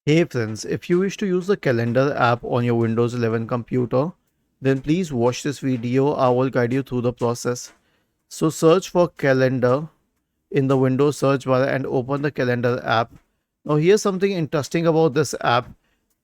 Hey friends, if you wish to use the calendar app on your Windows 11 computer, then please watch this video. I will guide you through the process. So search for calendar in the Windows search bar and open the calendar app. Now here's something interesting about this app.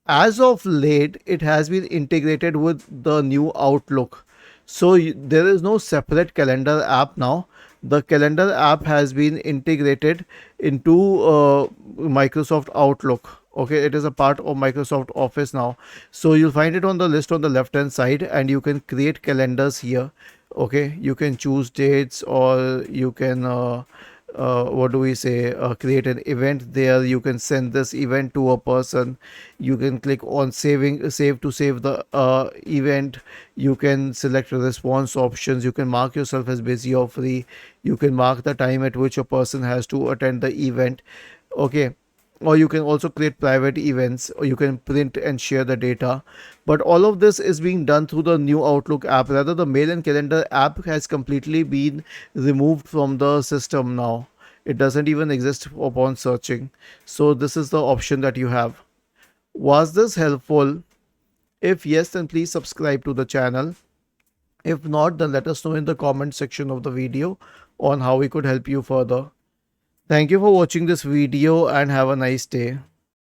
As of late, it has been integrated with the new Outlook. So there is no separate calendar app now. The calendar app has been integrated into Microsoft Outlook. Okay, it is a part of Microsoft Office now. So you'll find it on the list on the left hand side, and you can create calendars here. Okay, you can choose dates, or you can what do we say, create an event there. You can send this event to a person. You can click on save to save the event. You can select response options. You can mark yourself as busy or free. You can mark the time at which a person has to attend the event. Okay, or you can also create private events, or you can print and share the data. But all of this is being done through the new Outlook app. Rather, the mail and calendar app has completely been removed from the system now. It doesn't even exist upon searching. So this is the option that you have. Was this helpful? If yes, then please subscribe to the channel. If not, then let us know in the comment section of the video on how we could help you further. Thank you for watching this video and have a nice day.